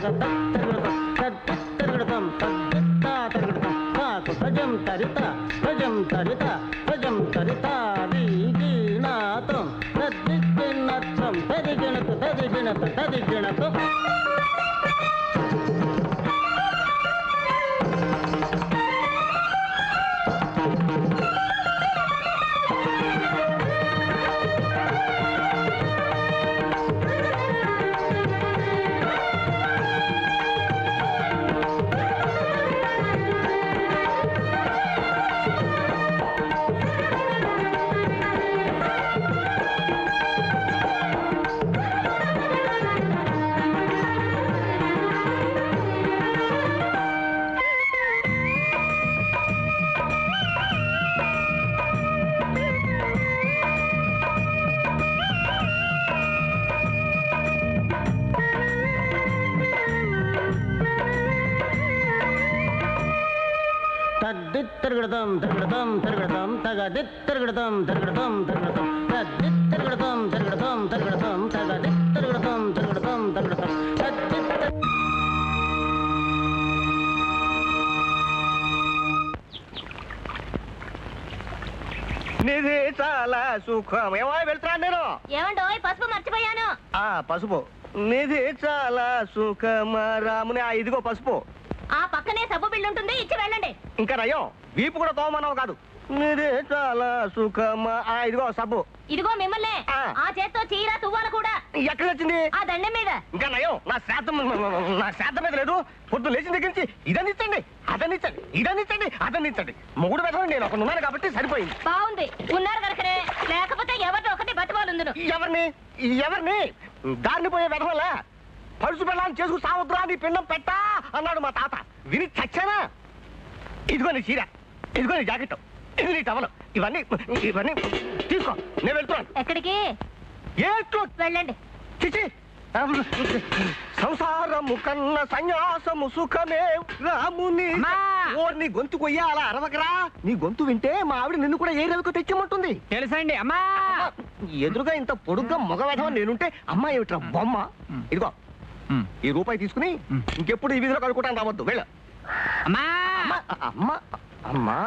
తరిగడతాం తరిగడతాం భజం తరిత భజం తరిత భజం తరిత వీణాతం తద్దినత్వం తదిగిణత తదిగిణత తదిగిణత తిరగడతాం తిరగడతాం తిరగడతాం తగది తిరగడతాం తిరగడతాం తిరగడతాం తద్ది తిరగడతాం తిరగడతాం తిరగడతాం తగది తిరగడతాం తిరగడతాం తిరగడతాం తద్ది నిధి చాలా సుఖం. ఏమో వెళ్తున్నా నేను. ఏమండో పసుపు మర్చిపోయాను. పసుపు. నిధి చాలా సుఖమ రాముని. ఇదిగో పసుపు. ఆ పక్కనే సబ్బు బిల్లు ఉంటుంది, ఇచ్చి వెళ్ళండి. ఇంకా నయం, వీపు కూడా తోమన్నావు కాదు. నిధి చాలా సుఖమా. ఇదిగో సబ్బు. ఇదిగో మిమ్మల్ని. ఆ చేత్తో చీర తువ్వాల కూడా. ఎక్కడ వచ్చింది? ఆ దండం మీద. ఇంకా నయం, నా శ్రాద్ధం మీద లేదు. పొద్దు లేచిన దగ్గర నుంచి ఇదనిచ్చండి అదనిచ్చండి ఇదనిచ్చండి అదనిచ్చండి. మొగుడు వెధవ నేను ఒక ఉన్నాను కాబట్టి సరిపోయింది. బాగుంది, ఉన్నారు కనుకనే. లేకపోతే ఎవరిని ఒకటి బతిమాలుందును. ఎవరిని ఎవరిని దారిని పోయే వెధవలా? పరుసు పెళ్ళాన్ని చేసుకు సావద్దురా, నీ పిండం పెట్టా అన్నాడు మా తాత. విని చచ్చానా? ఇదిగో నీ చీర, ఇదిగో నీ జాకెట్, ఇది నీ టవలు. ఇవన్నీ ఇవన్నీ తీసుకో, నేను వెళ్తున్నాను. ఎక్కడికి? వెళ్ళండి. చిచి, సంసారము కన్న సన్యాసము సుఖమే రాముని. నీ గొంతు కొయ్యా అలా అరవకరా. నీ గొంతు వింటే మా ఆవిడ నిన్ను కూడా ఏ రవికో తెచ్చిమంటుంది. తెలుసండి అమ్మా. ఎదురుగా ఇంత పొడుగ్గా మగ వెధవ నేనుంటే అమ్మా ఏమిట్రా బొమ్మ. ఇదిగో ఈ రూపాయి తీసుకుని ఇంకెప్పుడు ఈ వీధిలో కడుక్కుంటాను రావద్దు. వెళ్ళ. అమ్మా అమ్మా అమ్మా,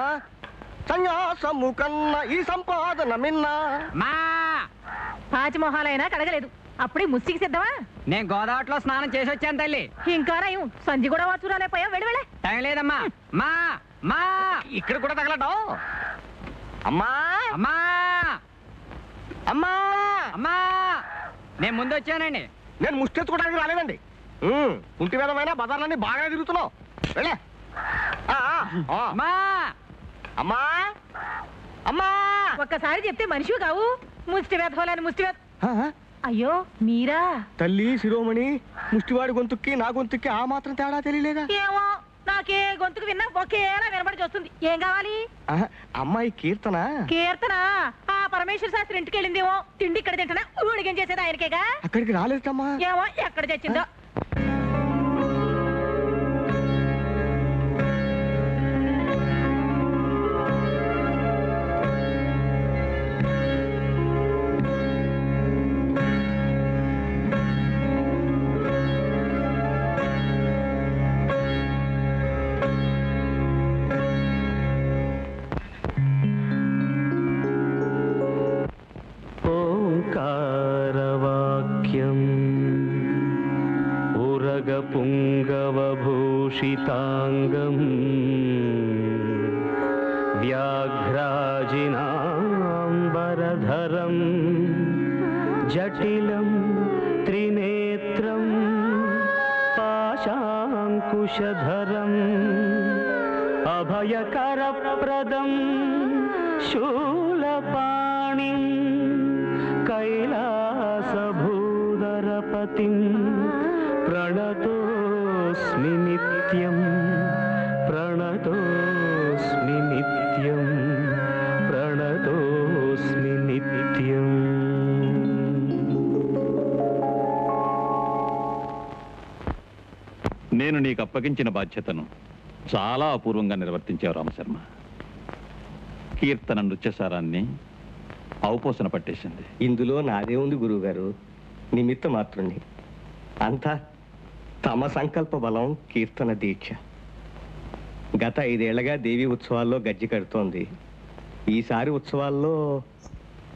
సన్యాసము కన్నా ఈ సంపాదన మిన్నా. పాచిమొహాలైనా కడగలేదు, అప్పుడే ముసికి సిద్ధమా? నేను గోదావరిలో స్నానం చేసి వచ్చాను తల్లి. ఇంకా నయం, సంజి కూడా వాచురాలే పోయా. వెళ్ళి వెళ్ళే. టైం లేదమ్మా. మా మా ఇక్కడ కూడా తగలడం. అమ్మా అమ్మా అమ్మా అమ్మా, నేను ముందు వచ్చానండి. నేను ముష్టెత్తుకోవడానికి రాలేదండి. కుంటి వేదమైనా బజార్లన్నీ బాగా తిరుగుతున్నావు. వెళ్ళే. అమ్మా అమ్మా అమ్మా, ఒక్కసారి చెప్తే మనిషివి కావు. ముష్టి వేధోలని ముష్టి అయ్యో మీరా? తల్లి శిరోమణి, ముష్టివాడి గొంతుక్కి నా గొంతుక్కి ఆ మాత్రం తేడా తెలియలేదా? ఏమో, నాకే గొంతుకు విన్నా ఒకేలా వినబడి వస్తుంది. ఏం కావాలి? అమ్మాయి కీర్తన. కీర్తన ఆ పరమేశ్వర శాస్త్రి ఇంటికి వెళ్ళిందేమో. తిండి ఇక్కడ తింటున్నా, ఊడిగం చేసేది ఆయనకేగా. అక్కడికి రాలేదమ్మా. ఏమో ఎక్కడ తెచ్చిందో. పుంగవభూషితాంగం వ్యాఘ్రాజినాంబరధరం జటిలం త్రినేత్రం పాశాంకుశధరం అభయకరప్రదం శూలపాణిం కైలాసభూధరపతిం ప్రణతోస్మి నిత్యం ప్రణతోస్మి నిత్యం ప్రణతోస్మి నిత్యం. నేను నీకు అప్పగించిన బాధ్యతను చాలా అపూర్వంగా నిర్వర్తించావు రామశర్మ. కీర్తన నృత్యసారాన్ని అవపోసన పట్టేసింది. ఇందులో నాదే ఉంది గురువు గారు, నిమిత్త మాత్రుణ్ణి. అంతా తమ సంకల్ప బలం కీర్తన దీక్ష. గత 5 ఏళ్లగా దేవి ఉత్సవాల్లో గజ్జి కడుతోంది. ఈసారి ఉత్సవాల్లో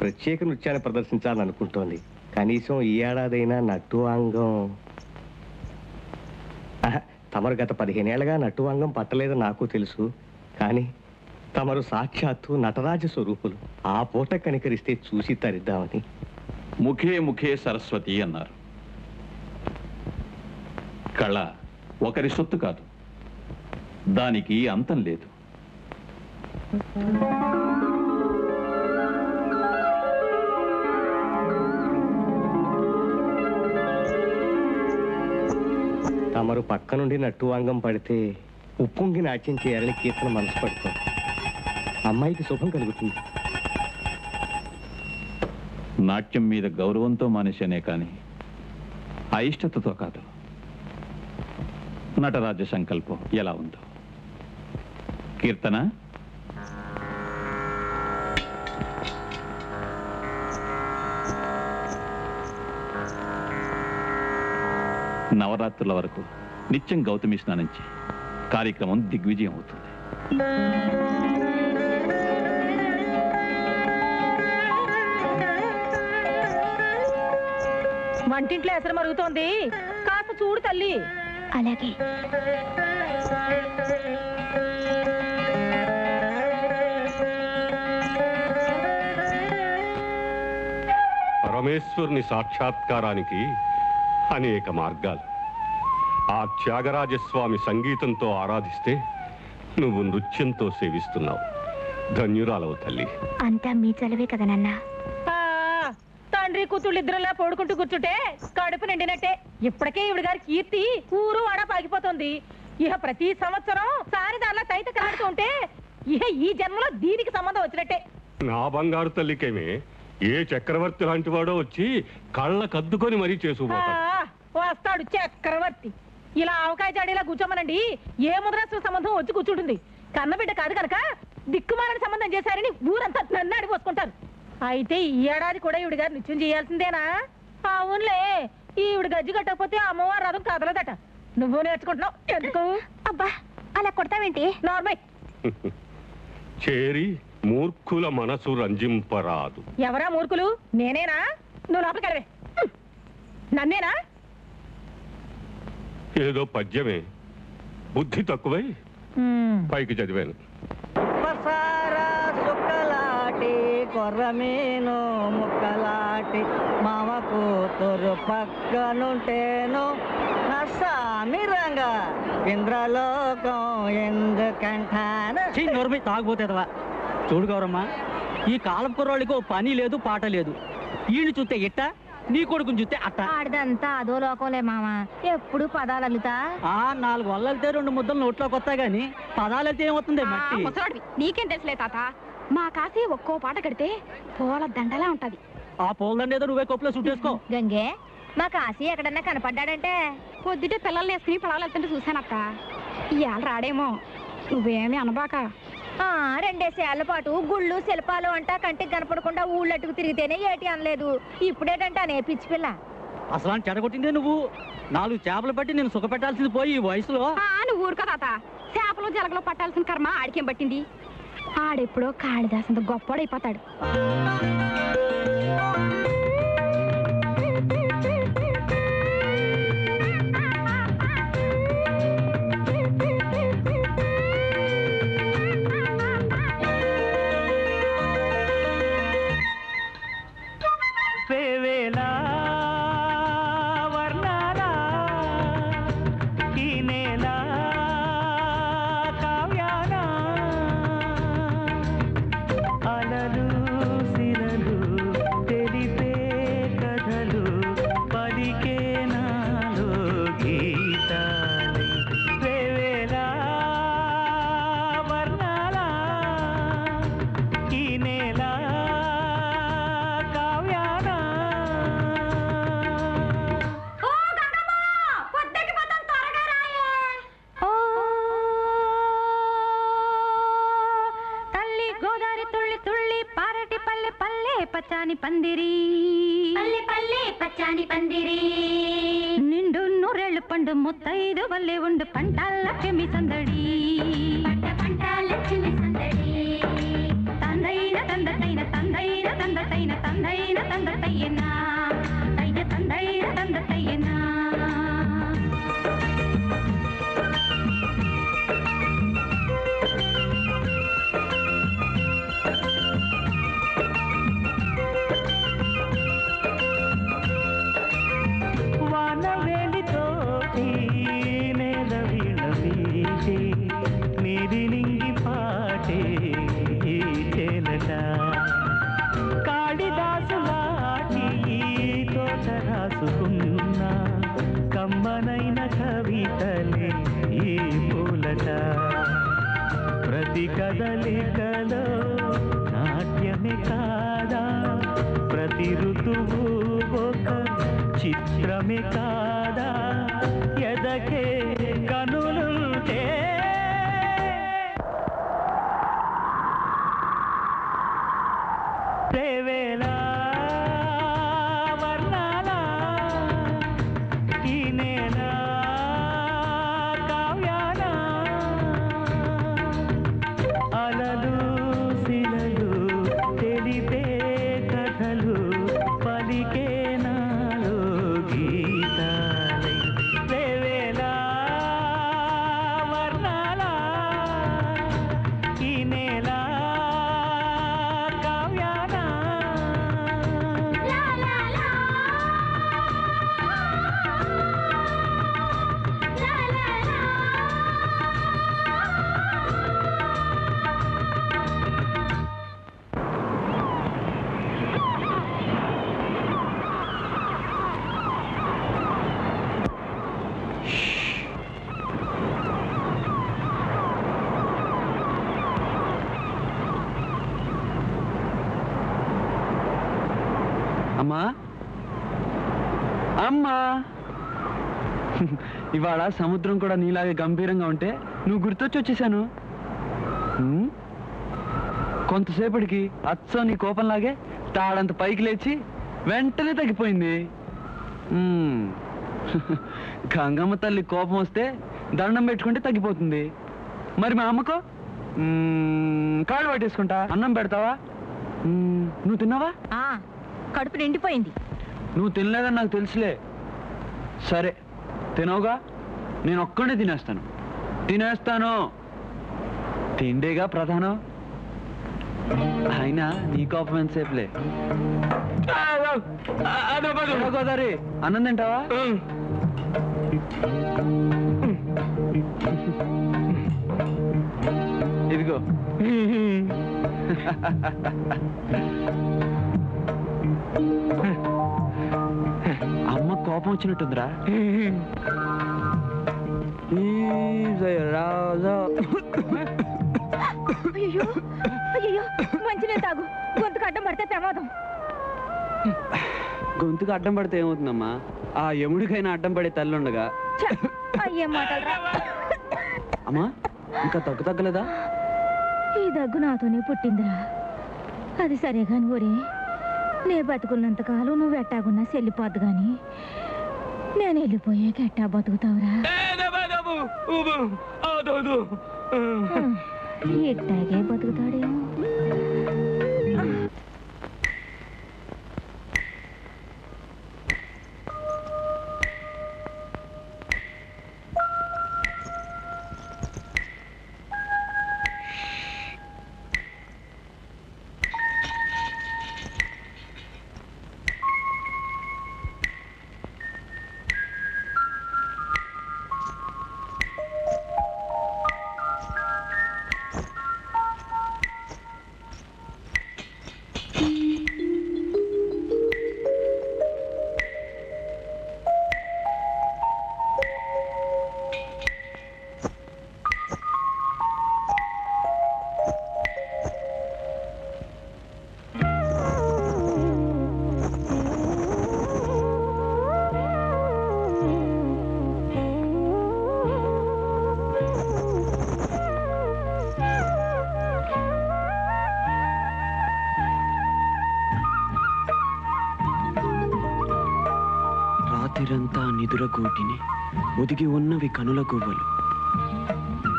ప్రత్యేక నృత్యాన్ని ప్రదర్శించాలనుకుంటోంది. కనీసం ఈ ఏడాదైనా నటువాంగం. తమరు గత 15 ఏళ్లగా నటువాంగం పట్టలేదని నాకు తెలుసు. కానీ తమరు సాక్షాత్తు నటరాజ స్వరూపులు. ఆ పూట కనికరిస్తే చూసి తరిద్దామని. ముఖే ముఖే సరస్వతి అన్నారు. కళ ఒకరి సొత్తు కాదు, దానికి అంతం లేదు. తమరు పక్క నుండి నట్టువాంగం పడితే ఉప్పొంగి నాట్యం చేయాలని కీర్తన మనసు పడుకో. అమ్మాయికి శుభం కలుగుతుంది. నాట్యం మీద గౌరవంతో మానేశానే కానీ అయిష్టతతో కాదు. నటరాజ సంకల్పం ఎలా ఉందో. కీర్తన, నవరాత్రుల వరకు నిత్యం గౌతమి స్నానం చేయి. కార్యక్రమం దిగ్విజయం అవుతుంది. వంటింట్లో ఎసరు మరుగుతోంది, కాస్త చూడు తల్లి. అలాగే. పరమేశ్వరుని సాక్షాత్కారానికి అనేక మార్గాలు. ఆ త్యాగరాజస్వామి సంగీతంతో ఆరాధిస్తే నువ్వు నృత్యంతో సేవిస్తున్నావు. ధన్యురాలవు తల్లి. అంతా మీ చలవే కదా నాన్న. తండ్రి కూతుళ్ళు ఇద్దరులా పోడుకుంటూ కూర్చుంటే కడుపు నిండినట్టే. ఇప్పటికే ఈవిడ గారి కీర్తి ఊరు వాడ పాగిపోతుంది. ఇహ ప్రతి సంవత్సరం సారిదార్లా తైత కలాడుతూ ఉంటే ఇహ ఈ జన్మలో దీనికి సంబంధం వచ్చినట్టే. నా బంగారు తల్లికేమే ఏ చక్రవర్తి లాంటి వాడో వచ్చి కళ్ళ కద్దుకొని మరీ చేసుకుపోతాడు. వస్తాడు చక్రవర్తి. ఇలా ఆవకాయ జాడీలా కూర్చోమనండి, ఏ ముద్రాశ్ర సంబంధం వచ్చి కూర్చుంటుంది. కన్నబిడ్డ కాదు కనుక దిక్కుమాలని సంబంధం చేశారని ఊరంతా నన్ను అడిగొసుకుంటారు. అయితే ఈ ఏడాది కూడా ఈవిడ గారు నిత్యం చేయాల్సిందేనా? అవునులే, ఈవిడ గజ్జి కట్టకపోతే అమ్మవారు రథం కదలదట. నువ్వు నేర్చుకుంటున్నావు ఎందుకు? అబ్బా, అలా కొడతావేంటి? నార్మల్. చేరి మూర్ఖుల మనసు రంజింపరాదు. ఎవరా మూర్ఖులు? నేనేనా? నువ్వు లోపలికి వెళ్ళవే. నన్నేనా? ఏదో పద్యమే, బుద్ధి తక్కువై పైకి చదివాను. కొర్రమీను ముక్కలాటి మామ కూతురు పక్కనుంటేను నసామిరంగా ఇంద్రలోకం ఎందుకంటాను. తాగుపోతేదవా చూడు గౌరమ్మ, ఈ కాలం కుర్రోళ్ళకి ఓ పని లేదు పాట లేదు. ఈయన చూస్తే ఇట్ట, నీ కొడుకుని చూస్తే అట్ట. ఆడదంతా అదో లోకంలే మామ, ఎప్పుడు పదాలు అల్లుతా. 4 వల్లలితే 2 ముద్దలు నోట్లోకి వస్తాయి గాని పదాలైతే ఏమవుతుంది? నీకేం తెలుసులే తాత. మా కాసి ఒక్కో పాట కడితే పూల దండలా ఉంటది. ఆ పూలదండ ఏదో నువ్వే కొప్పులో చుట్టేసుకో. గంగే, మా కాసి ఎక్కడన్నా కనపడ్డాడంటే పొద్దుటే పిల్లల్ని వేసుకుని పొలాలు వెళ్తుంటే చూశానక్క. ఇవాళ రాడేమో, నువ్వేమి అనబాక. 2 ఏళ్ల పాటు గుళ్ళు శిల్పాలు అంటా కంటికి కనపడకుండా ఊళ్ళట్టుకు తిరిగితేనే ఏటి అనలేదు. ఇప్పుడేటంటే అనే పిచ్చి పిల్ల. అసలు చెడగొట్టిందే నువ్వు. 4 చేపలు పట్టి నేను సుఖపెట్టాల్సింది పోయి ఈ వయసులో. నువ్వు ఊరుకో తాత. చేపలు జలగలో పట్టాల్సిన కర్మ ఆడికేం పట్టింది? ఆడెప్పుడో కాళిదాసంత గొప్పడైపోతాడు. పచ్చాని పందిరి, పల్లె పల్లె పచ్చాని పందిరి, నిండు నూరె పందేళ్ళు పండు ముత్తైదు వల్లే ఉండు పంటాల చెమి సందడి తందైన తందతైన తందైన తందతైన తందైన తందతయ్యనా తయ్య తందైన తందతయ్యనా కమ్మనైన కవితలే ఈ పూలట ప్రతి కదలికలో నాట్యమే కాదా ప్రతి ఋతువు ఒక చిత్రమే కాదా ఎదకే కనులుంటే రేవేలా అమ్మా అమ్మా ఇవాళ సముద్రం కూడా నీలాగే గంభీరంగా ఉంటే నువ్వు గుర్తొచ్చి వచ్చేసాను. కొంతసేపటికి అచ్చం నీ కోపంలాగే తాడంత పైకి లేచి వెంటనే తగ్గిపోయింది. గంగమ్మ తల్లి కోపం వస్తే దండం పెట్టుకుంటే తగ్గిపోతుంది. మరి మా అమ్మకో కాళ్ళు పట్టేసుకుంటా. అన్నం పెడతావా? నువ్వు తిన్నావా? కడుపు నిండిపోయింది. నువ్వు తినలేదని నాకు తెలుసులే. సరే తినవుగా, నేను ఒక్కడే తినేస్తాను. తిండేగా ప్రధానం. అయినా నీ కోపం ఎంతసేపులే. గోదావరి అన్నం తింటావా? ఇదిగో. అమ్మ కోపం వచ్చినట్టుందిరా. అయ్యో మంచినీళ్ళు తాగు, గొంతుకు అడ్డం పడితే ప్రమాదం. గొంతుకు అడ్డం పడితే ఏమవుతుందమ్మా? ఆ యముడికైనా అడ్డం పడే తల్లి ఉండగా. అయ్యేం మాటలరా. అమ్మా ఇంకా తగ్గలేదా? ఈ దగ్గు నాతోనే పుట్టిందిరా. అది సరే కాని ఊరే, నే బతుకున్నంతకాలం నువ్వు ఎట్టాగున్నా చెల్లిపోద్దు గాని నేను వెళ్ళిపోయాక ఎట్టా బతుకుతావురా? ఇట్టాగే బతుకుతాడేమో. రాత్రిరంతా నిదుర గూటిని ఒదిగి ఉన్నవి కనుల గువ్వలు.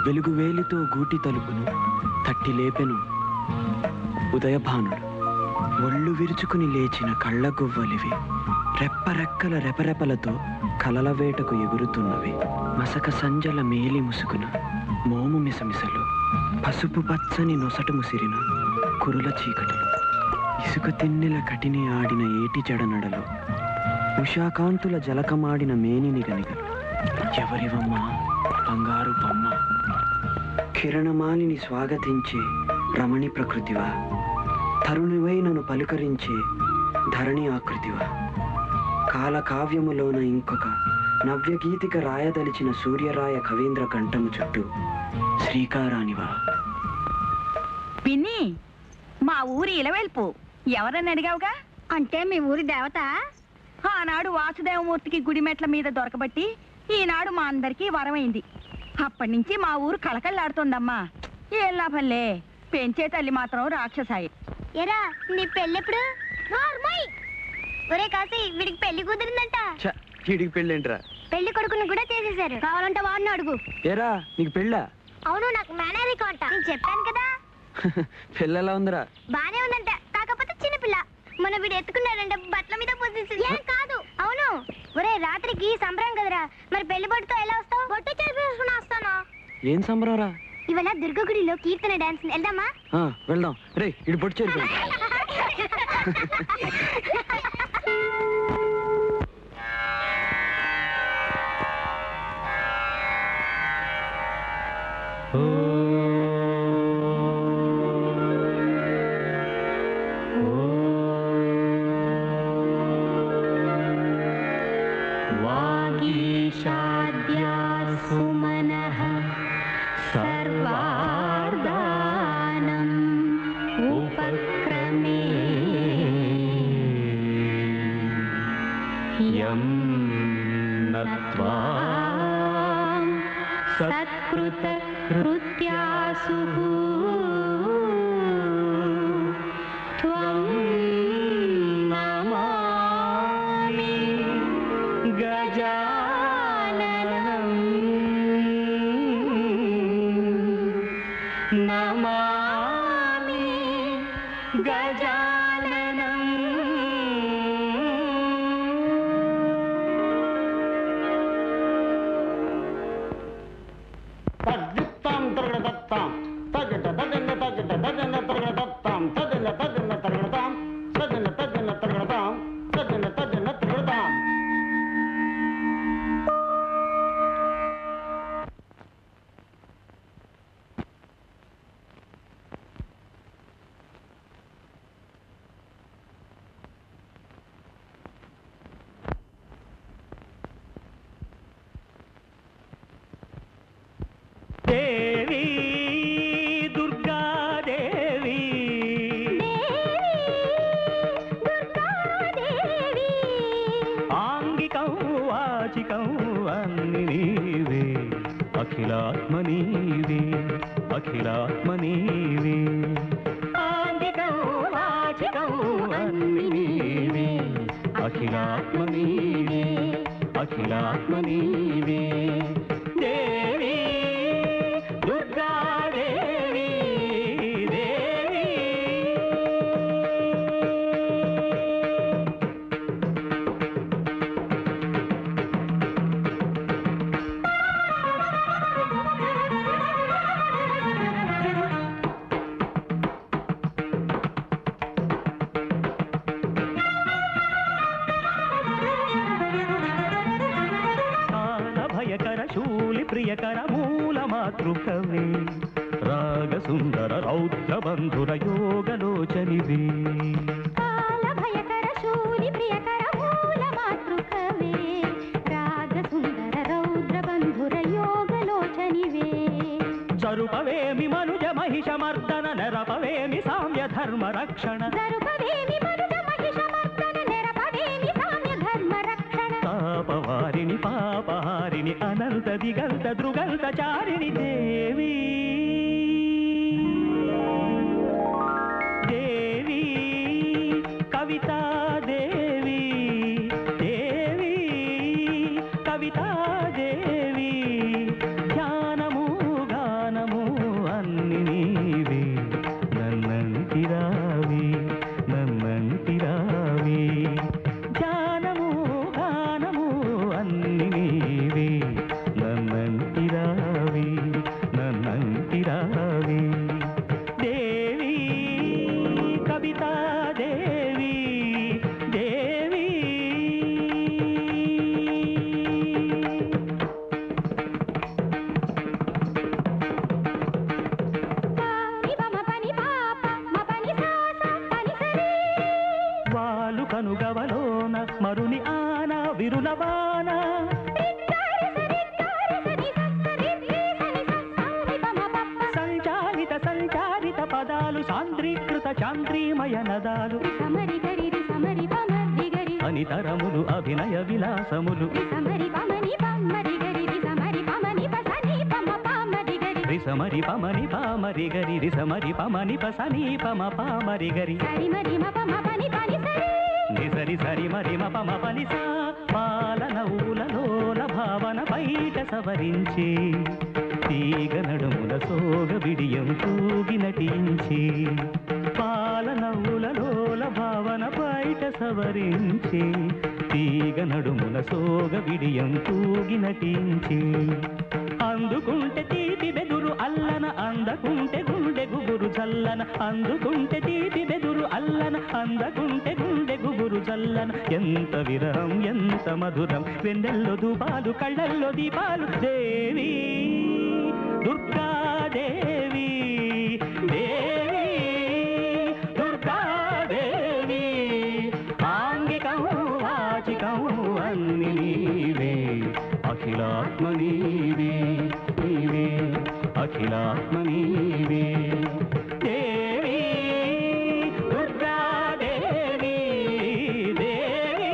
వెలుగు వేలితో గూటి తలుపును తట్టి లేపెను ఉదయభానుడు. ఒళ్ళు విరుచుకుని లేచిన కళ్ళ గువ్వలివి, రెప్పరెక్కల రెపరెపలతో కలల వేటకు ఎగురుతున్నవి. మసక సంజల మేలి ముసుకున మోము మిసమిసలు, పసుపు పచ్చని నొసటు ముసిరిన కురుల చీకటలు, ఇసుక తిన్నెల కటిని ఆడిన ఏటి జడనడలు, ఉషాకాంతుల జలకమాడిన మేనిని గనిగలు. ఎవరివమ్మా బంగారు బొమ్మ? కిరణమాలిని స్వాగతించే రమణి ప్రకృతివా, తరుణివై నన్ను పలుకరించే ధరణి ఆకృతివా, కాలకావ్యములోన ఇంకొక నవ్యగీతిక రాయదలిచిన సూర్యరాయ కవీంద్ర కంఠము చుట్టూ శ్రీకారానివా? పిన్ని, మా ఊరి ఇలవెల్పు ఎవరని అడిగావుగా? అంటే మీ ఊరి దేవత? ఆనాడు వాసుదేవమూర్తికి గుడిమెట్ల మీద దొరకబట్టి ఈనాడు మా అందరికీ వరమైంది. అప్పటి నుంచి మా ఊరు కళకళలాడుతోందమ్మా. ఏం లాభంలే, పెంచే తల్లి మాత్రం రాక్షసాయి. ఎరా నీ పెళ్ళెప్పుడు? ఒరే కాసి, వీడికి పెళ్లి కుదిరిందంట. వీడికి పెళ్ళేంట్రా? పెళ్లి కొడుకుని కూడా చేసేసారు. కావాలంటే వాడిని అడుగు. ఏరా నీకు పెళ్ళా? అవును, నాకు మేనరికం అంట. నేను చెప్పాను కదా. పెళ్ళెలా ఉందిరా? బానే ఉందంట, కాకపోతే చిన్నపిల్ల. మన వీడు ఎత్తుకున్నాడంటే బట్టల మీద పోసేసి. ఏం కాదు. అవును. ఒరే రాత్రికి సంబరం కదరా, మరి పెళ్లి బొట్టుతో ఎలా వస్తావు? బొట్టు చేసేసుకుని వస్తాను. ఏం సంబరంరా? ఇవాళ దుర్గగుడిలో కీర్తన డాన్స్ వెళ్దామా? వెళ్దాం. రే ఇటు పొట్టు చేరు. సత్కృత కృత్యాసు త్వం నమామి గజాననం నమామి గజాననం. దేవి దుర్గాదేవి, ఆంగికం వాచికం అన్ని నీవే, అఖిలాత్మ నీవే, అఖిలాత్మ నీవే. ఆంగికం వాచికం అన్ని నీవే, అఖిలాత్మ నీవే, అఖిలాత్మ నీవే. దేవి దుర్గాదేవి, దేవి. భయకర శూలి ప్రియకర మూల మాతృకవే, రాగ సుందర రౌద్ర బంధుర యోగలోచనివే. భయకర శూలి ప్రియకర మూల మాతృకవే, రాగ సుందర రౌద్ర బంధుర యోగలోచనివే. జరుపవేమి మనుజ మహిష మర్దన, నెరపవేమి సామ్య ధర్మ రక్షణ. జరుపవేమి మనుజ మహిష మర్దన, నెరపవేమి సామ్య ధర్మ రక్షణ. పాపవారిని పాపహారిని అనంత దిగంత దృగంత చారిణి దేవి, దేవి కవితా దేవి, దేవి. మనుగవలోన మరుని ఆన విరుల బాణ సంచాలిత సంచారిత పదాలు సాంద్రీకృత చాంద్రీమయ నదాలు అనితరములు అభినయ విలాసములు రిసమరి పమని పామరి గరి రిసమరి పమని పసని పమ పామరి గరి నిసరి సరి మరి మపమ పని సా పాలన ఊలలోల భావన బయట సవరించి తీగ నడుముల సోగ బిడియం తూగి నటించి పాలన ఊలలోల భావన బయట సవరించి తీగ నడుముల సోగ బిడియం తూగి నటించి అందుకుంటే తీపి బెదురు అల్లన అందకుంటే గుండె గుబురు చల్లన అందుకుంటే తీపి బెదురు అల్లన అందకుంటే గుండె గుబురు చల్లన ఎంత విరహం ఎంత మధురం వెన్నెల్లో ధూపాలు కళ్ళల్లో దీపాలు దేవి దుర్గాదేవి దేవి దుర్గాదేవి ఆంగికం వాచికం అన్ని నీవే అఖిలాత్మ నీవే నీవే అఖిలాత్మ నీవే దేవి దుర్గాదేవి దేవి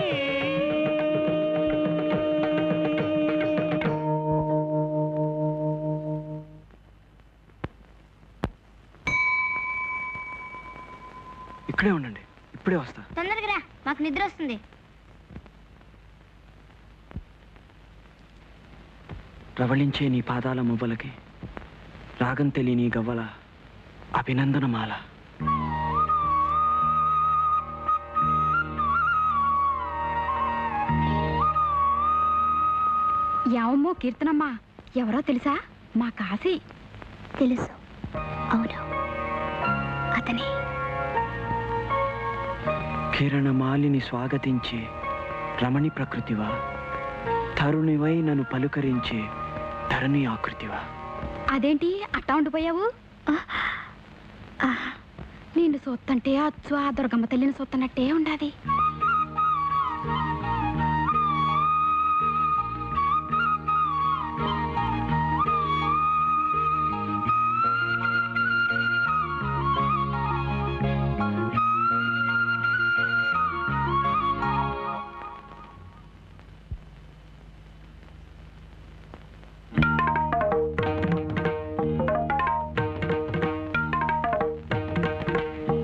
ఇక్కడే ఉండండి, ఇప్పుడే వస్తా. తొందరగా రా, మాకు నిద్ర వస్తుంది. రవళించే నీ పాదాల మువ్వలకి రాగం తెలియని గవ్వల అభినందనమాల. యావమ్మో కీర్తనమ్మా, ఎవరో తెలుసా? మా కాశీ. తెలుసు, అవును అతనే. కిరణమాలిని స్వాగతించే రమణి ప్రకృతివా, తరుణివై నన్ను పలుకరించే ధరణి ఆకృతివా. అదేంటి అట్టా ఉండిపోయావు? నిన్ను సొత్తంటే అచ్చు ఆ దుర్గమ్మ తల్లిని సొత్తనట్టే ఉండాది.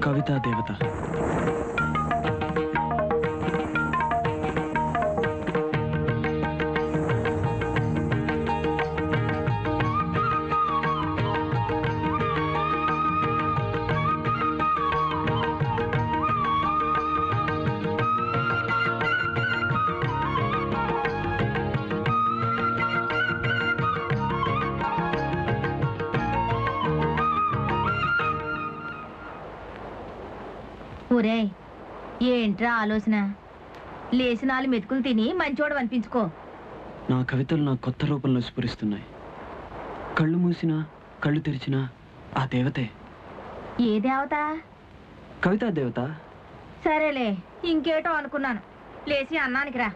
కవితా దేవత. ఒరే, ఏంట్రా ఆలోచన? లేచినాలు మెతుకులు తిని మంచోడు అనిపించుకో. నా కవితలు నా కొత్త రూపంలో స్ఫురిస్తున్నాయి. కళ్ళు మూసినా కళ్ళు తెరిచినా ఆ దేవతే. ఏ దేవత? కవితా దేవత. సరేలే, ఇంకేటో అనుకున్నాను. లేచి అన్నానికి రా.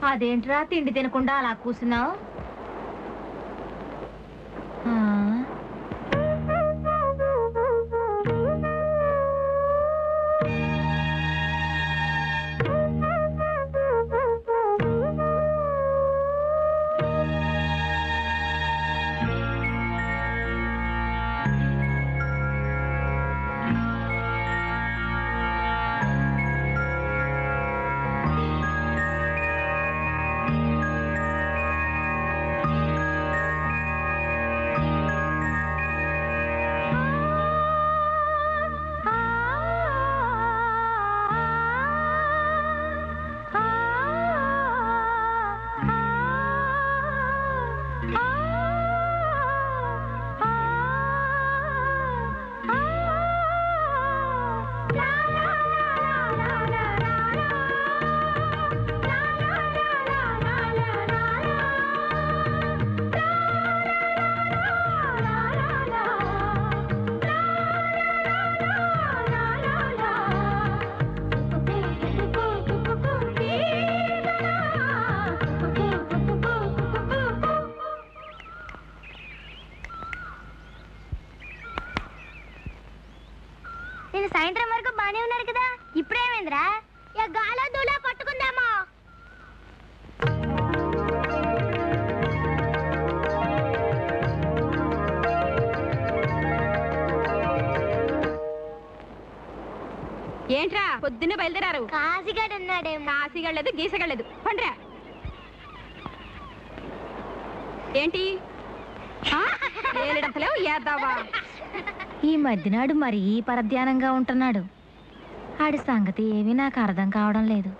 అదేంట్రా తిండి తినకుండా అలా కూర్చున్నావు? పొద్దున్నే బయలుదేరారు. కాశీగాడు ఉన్నాడే. కాశీగలేదు గీసగలేదు పండ్రా. ఏంటి ఏలిడంతలేవు ఏద్దావా? ఈ మధ్యనాడు మరీ పరధ్యానంగా ఉంటున్నాడు. ఆడి సంగతి ఏమీ నాకు అర్థం కావడం లేదు.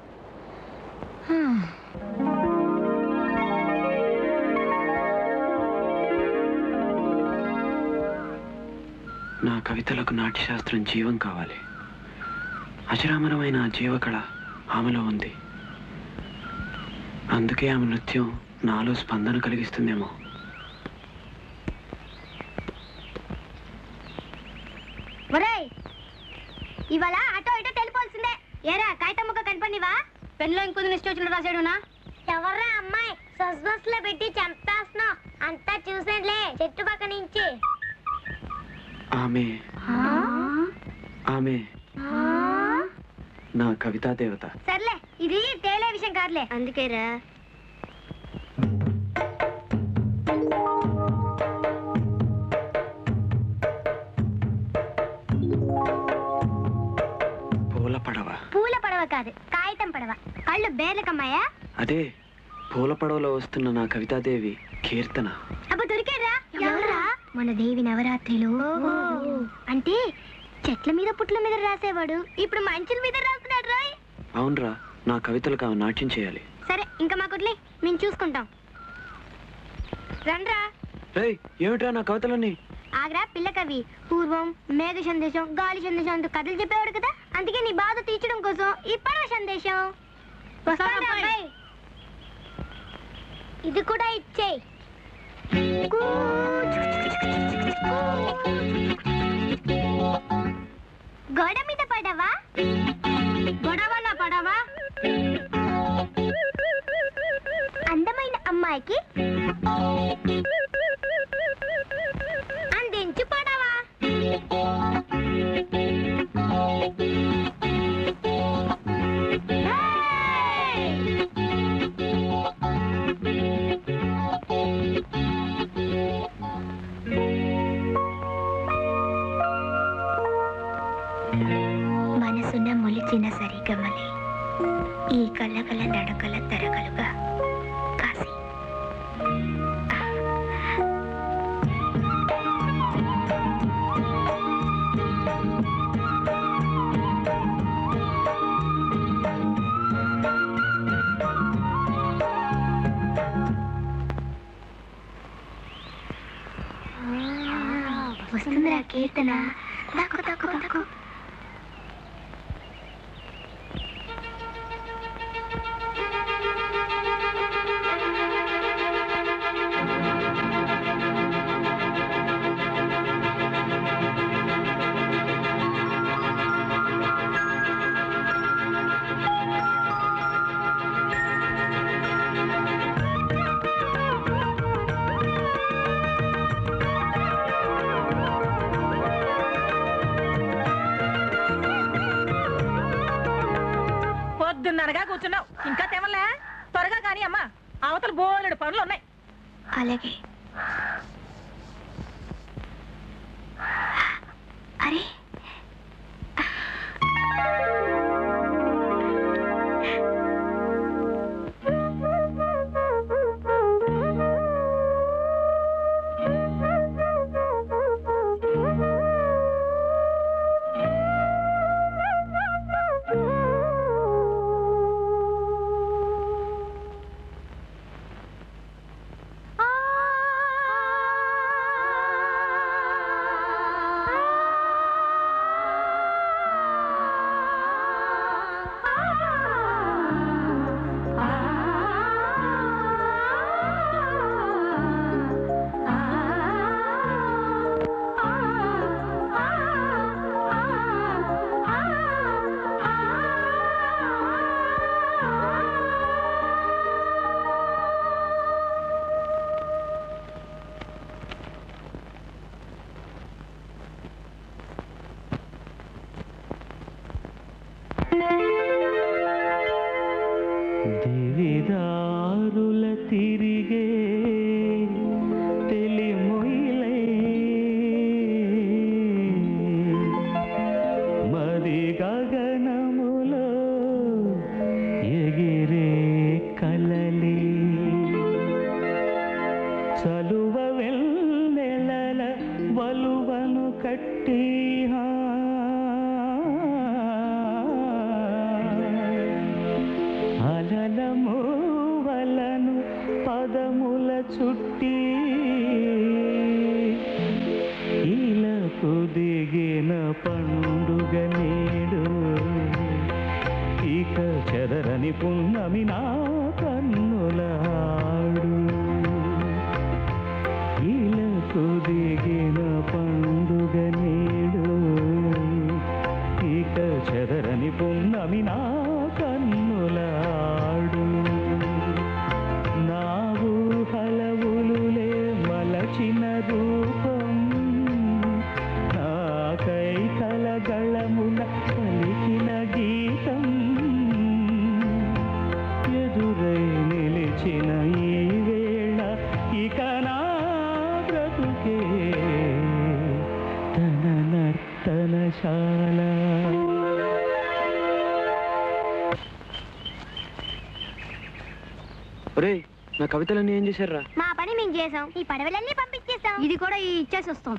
నా కవితలకు నాట్యశాస్త్రం జీవం కావాలి. అజరామరమైన ఆ జీవకళ ఆమెలో ఉంది. అందుకే ఆమె నృత్యం నాలో స్పందన కలిగిస్తుందేమో. ఒరేయ్, ఇవాళ అటో ఇటో తెలిపోల్సిందే. ఏరా కాగితం ముక్క కనపడివా? పెన్లో ఇంకొంచెం ఇష్టం వచ్చినట్టు రాసాడునా? ఎవర్రా అమ్మాయి సస్బస్ లో పెట్టి చంపేస్తున్నావు? అంతా చూసేట్లే చెట్టు పక్క నుంచి. ఆమె ఆమె నా కవితా దేవత. సర్లే, ఇది తేలే విషయం కాదులే. అందుకేరా పూల పడవ. పూల పడవ కాదు, కాగితం పడవ. కళ్ళు బేర్లకమ్మాయా? అదే పూల పడవలో వస్తున్న నా కవితాదేవి కీర్తన. అబ్బా దొరికారా? ఎవరా? మన దేవి నవరాత్రిలో. అంటే చెట్ల మీద పుట్ల మీద రాసేవాడు ఇప్పుడు మంచుల మీద రాస్తున్నాడు రాయ్. అవునరా, నా కవితలకు ఆమె నాట్యం చేయాలి. సరే, ఇంకా మా కొట్లే మేము చూసుకుంటాం. రండ్రా. ఏమిట్రా నా కవితలన్నీ? ఆగ్రా పిల్ల కవి పూర్వం మేఘ సందేశం గాలి సందేశం అంటూ కథలు చెప్పేవాడు కదా, అందుకే నీ బాధ తీర్చడం కోసం ఈ పడవ సందేశం. ఇది కూడా ఇచ్చేయి. గోడ మీద పడవా? గొడవల పడవా? అందమైన అమ్మాయికి అందించు పడవా. మనసున మొలిచిన సరిగమలే ఈ కళ్ళగల నడకల తరగలుగా కాశీ. వస్తుందిరా కీర్తన. దక్కు దక్కు దక్కు. పొద్దున్ననగా కూర్చున్నావు, ఇంకా తెమలే? త్వరగా కానీ అమ్మా, అవతల బోలెడు పనులు ఉన్నాయి. అలాగే. అరే సలువ వెన్నెలల వలువను కట్టి అలల మూవలను పదముల చుట్టి ఇలకు దిగిన పండుగ నేడు ఇక చెదరని పున్నమి నా కన్నులాడు ఇలకు దిగిన పండుగ నేడు ఇక చెదరని పున్నమి నా కన్నులాడు నా ఊహలవులులే మలచిన రూపం నా కైకల గళమున పలికిన గీతం ఎదురై నిలిచిన ఈ వేళ ఇక నా బ్రతుకే తన నర్తనశాల. ఒరేయ్, నా కవితలన్నీ ఏం చేశారా? మా పని మేము చేసాం, ఈ పడవలన్నీ పంపించేసాం. ఇది కూడా ఇచ్చేసి వస్తాం.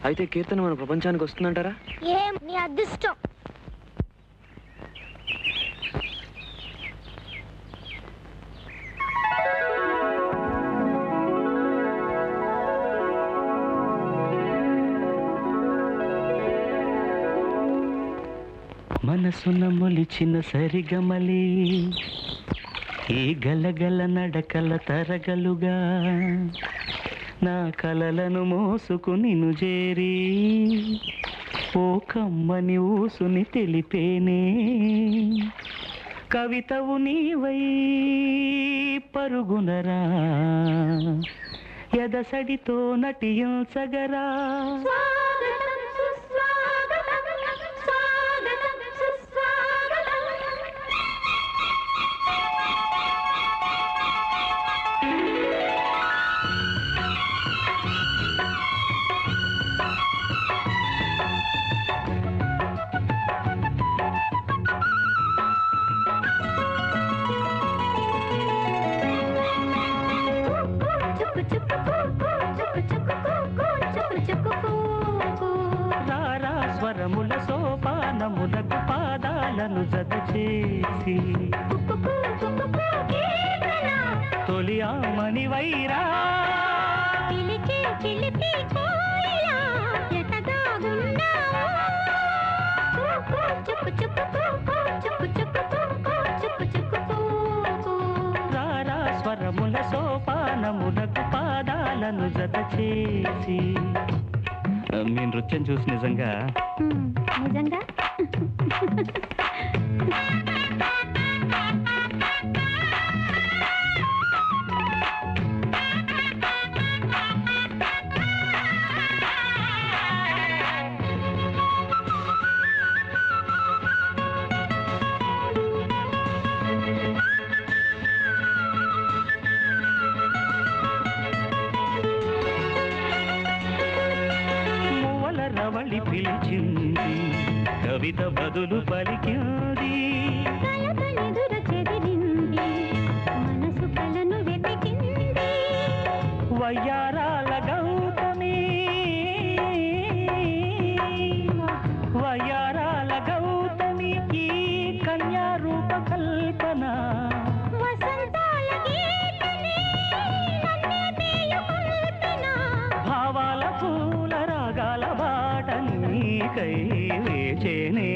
అయితే కీర్తన మన ప్రపంచానికి వస్తుందంటారా? ఏం నీ అదృష్టం. మనసున మొలిచిన సరిగమలి ఈ గలగల నడకల తరగలుగా నా కలలను మోసుకుని చేరి ఓ కమ్మని ఊసుని తెలిపేనే కవితవు నీవై పరుగునరా ఎదసడితో నటించగరా స్వరముల సోపానములకు పాదాలను జత చేసి తొలి ఆమని వైరా రారా స్వరముల సోపానములకు పాదాలను జత చేసి. మీ నృత్యం చూసి నిజంగా రవళి పిలిచింది కవిత బదులు పలికింది మనసు కలను వెతికింది వయ్యారాల గౌతమి వయ్యారాల గౌతమి ఈ కన్యారూప కల్పన భావాల పూల రాగాల బాటనీకై వేచేనే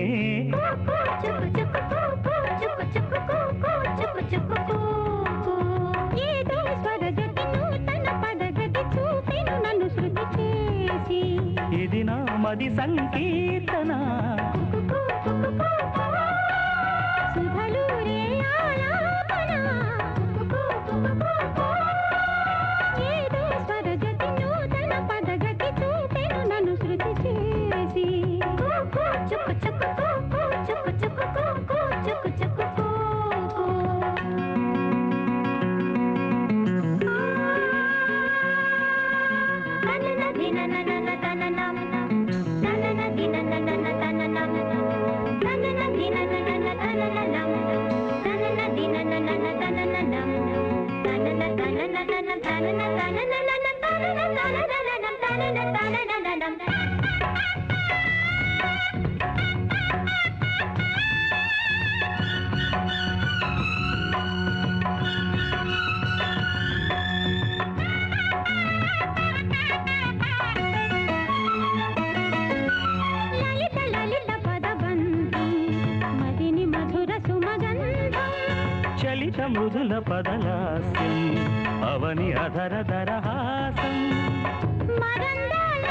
ఇది నా మది సంకీర్తన na na na na na na na na na na na na చలిత Mrudula పదలాస్యం అవని అధర దరహాసం మరందాల